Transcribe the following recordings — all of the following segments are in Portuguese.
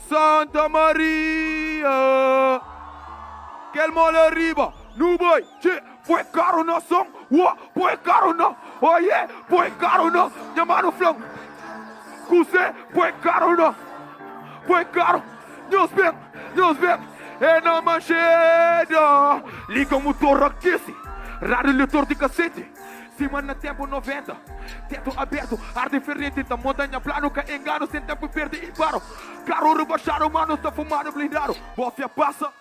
Santa Maria. Quel mole riba. Nu boy. Che. Foi caro no som. Foi caro no. Oh yeah. Foi caro no. Nyamano flong. Kuse. Foi caro no. Foi caro. News bem. É na mancheda. Liga o motor aquece. Rádio leitor de cacete. Cima no tempo 90. Teto aberto, ar diferente da montanha plano que engano, sem tempo perder e paro. Carro rebaixado, mano, está fumado, blindado. Bofia passa,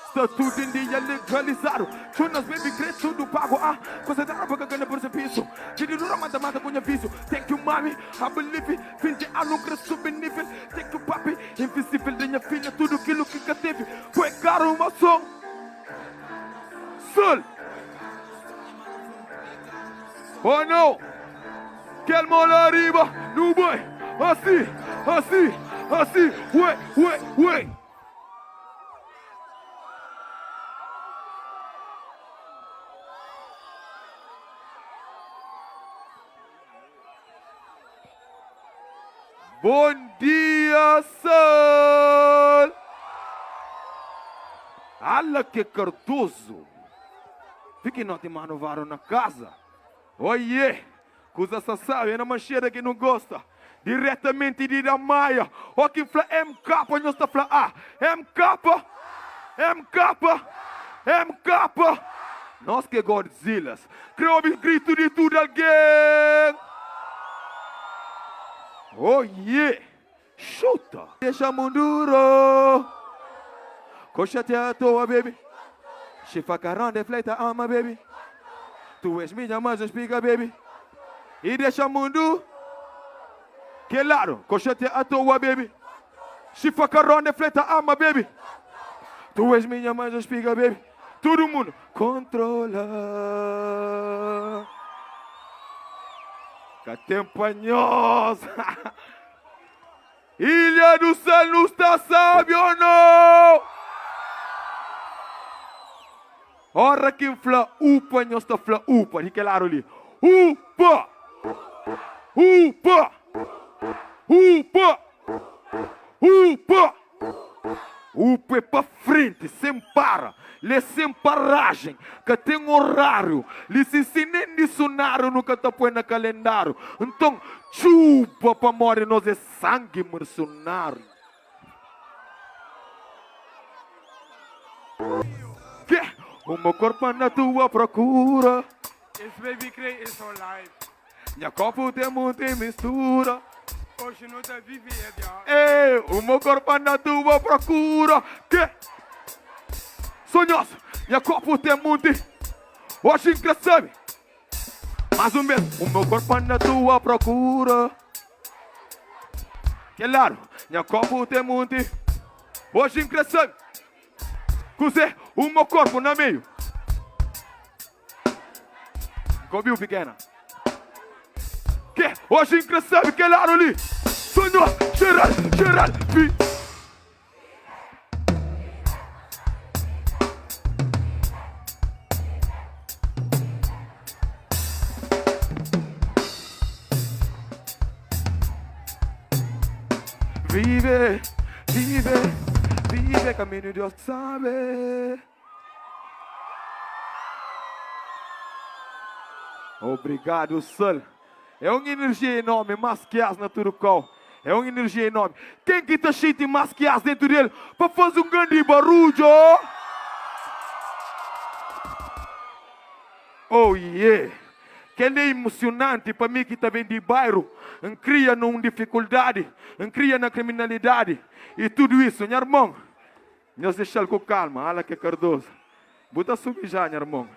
está tudo em dia legalizado. Chunas, baby, cresce, tudo pago. Coisa da raba que ganha por serviço. Tire dura, mata, punha vício. Thank you, mami, I believe it. Fim de ano, cresço, benível. Thank you, papi, invisível da minha filha. Tudo aquilo que teve. Foi caro, uma som. Sol. Oh não! Quel mole arriba! No boy! Assim! Ué! Bom dia, sol! Alla que Cardoso! Fique não te manovaram na casa! Oiê, coisa só sabe, é na mancheira que não gosta. Diretamente de Maia. O que fala MK, nós está falando MK. Nós que Godzillas. Criou o grito de tudo alguém. Oiê, chuta. Deixa munduro. Coxa-te à toa, baby. Chifacarão de fleita, ama, baby. Tu és minha, mas explica, baby. E deixa mundo. Que lado? Cochete à toa, baby. Chifa carone, fleta, ama, baby. Tu és minha, mas explica, baby. Todo mundo controla. Catempanhosa. Ilha do Céu não está sábio ou não? Ora quem fala upa, nós está falando upa. E que lado ali? Upa! Upa é para frente, sem para. Lê sem paragem, que tem horário. Lhe se ensinem dicionário, nunca está põe na calendário. Então, chupa para morrer, nós é sangue mercenário. Que? O meu corpo na tua procura. It's baby Cray is online. Minha copo tem muita mistura. Hoje não tá vivendo. Ei, o meu corpo na tua procura. Que? Sonhoso, minha copo tem muito. Hoje cresce. Mais um mês, o meu corpo na tua procura. Que lado? Minha copo tem muito. Hoje cresce. Cusê, o meu corpo no meio. Comiu pequena. Que? Hoje cresce, que lado ali? Sonho, geral, vi. Vive, caminho Deus sabe. Obrigado, sol. É uma energia enorme, mais que as natural. É uma energia enorme. Quem que está cheio de mais que as dentro dele para fazer um grande barulho? Oh yeah! Que é emocionante para mim que está bem de bairro. Cria numa dificuldade, cria na criminalidade. E tudo isso, meu irmão. Nós deixamos com calma, ala que Cardoso. Bota subir já, meu irmão.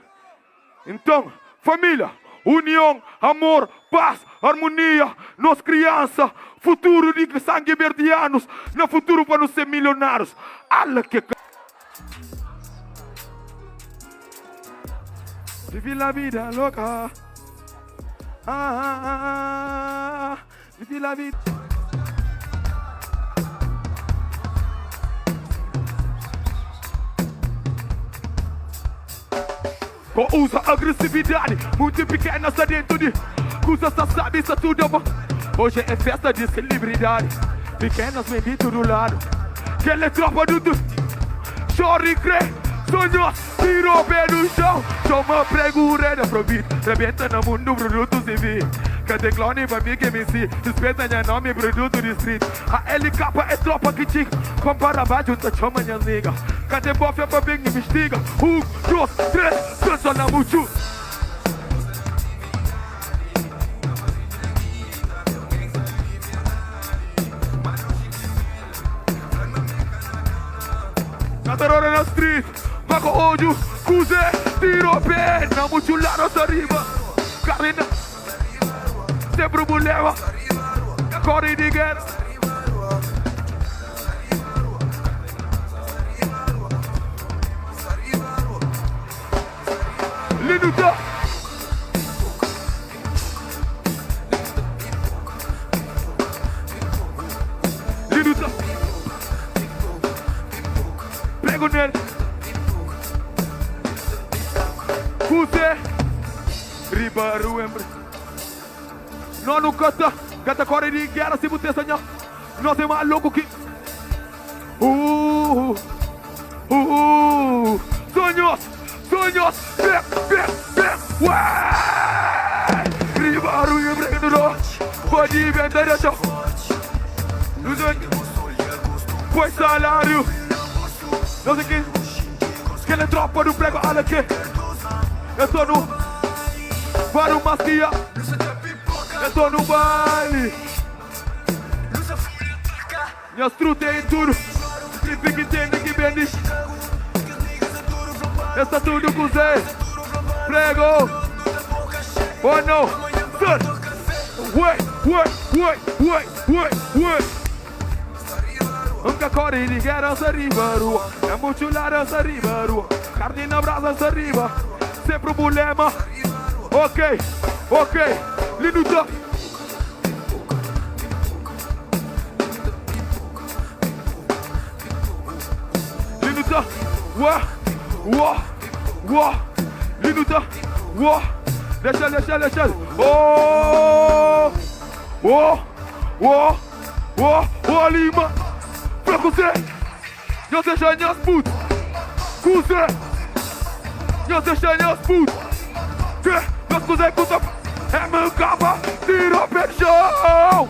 Então, família, união, amor, paz, harmonia, nós criança, futuro de sangue verdianos, no futuro para nós ser milionários. Ala que vive la vida louca. Vive la vida. Com usa agressividade, muito pequena está dentro de. Usa essa sabe, isso tudo é bom. Hoje é festa de celebridade. Pequenas vem de todo lado. Quelle tropa do Chori cre, sonhos, tiro pé no chão. Chama pregure da probit, rebenta no mundo produto civil. Cadê clone pra mim que me si, respeita minha nome produto de street. A LK é tropa que tica, compara baixo, junta chama minha liga. Cadê bofia pra mim investiga, 1, 2, 3, cansa na muito. Catarora na street, mago ódio, cuse, tiro pé, na muito lá nossa arriba. Carina, sempre o mulher, corre de guerra. Linuta. Linuta. Prego nele. Cuse. Ribaru embre. Não no canta corre de guerra se você sonhar. Não tem mais louco que. Sonhos, ué! Ribaru empreendedor, pode inventar a chão. Pois salário, não sei que ele tropa do prego, olha aqui. Eu tô no para o masquia. Eu tô no baile. Minhas trutas em tudo. Tripe que tem, que vende. Essa tudo com Zé. Prego. Oh não. Ué. Nunca corre de guerra essa riba, rua. É muito larga essa riba, rua. Carne na brasa essa riba. Sempre um problema. Ok. Linuta. Linuta. Uá. Linuta. Uá. Deixa. Oh, Lima. Pra você. Não deixa minhas putas. Cuse. Não deixa minhas putas. Meus cuzé puta. É meu capa. Tira o pé do chão.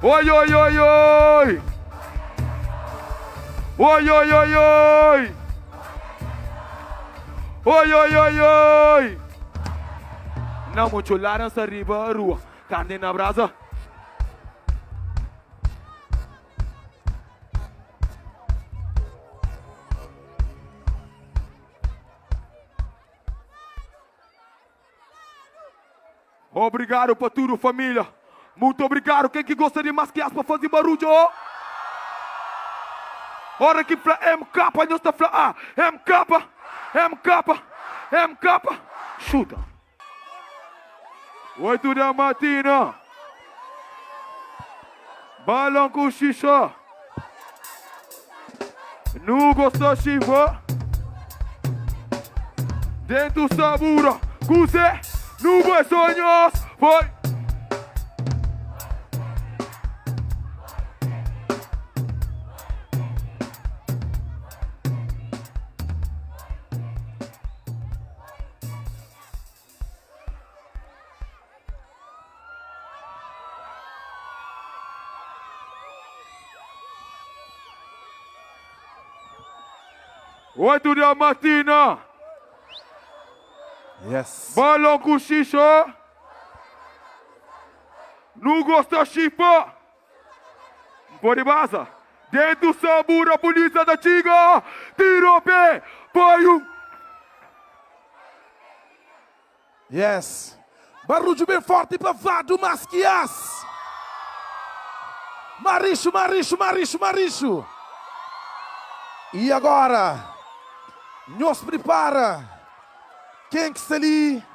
Oi. Não muito lá nessa riba rua. Carne na brasa. Obrigado pra tudo, família. Muito obrigado. Quem que gosta de masquear pra fazer barulho? Hora que fala MK, nós tá falando MK. Chuta. 8 da matina. Balão com xixa. Não gosta de chiva. Dentro sabura. Cuse. Não vai sonhar. Vai. Oito da matina. Yes. Balão com xixa. Não gosta de chipa. Pode basa. Dentro sabura, polícia da Tiga. Tira o pé. Põe. Yes. Barulho bem forte para Vado Masquias. Maricho. E agora, nos prepara. Quem que está ali,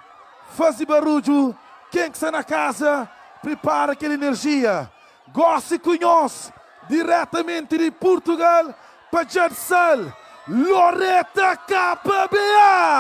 faz barulho. Quem que está na casa, prepara aquela energia. Goste com nós, diretamente de Portugal, para Jadsal, Loreta KBA.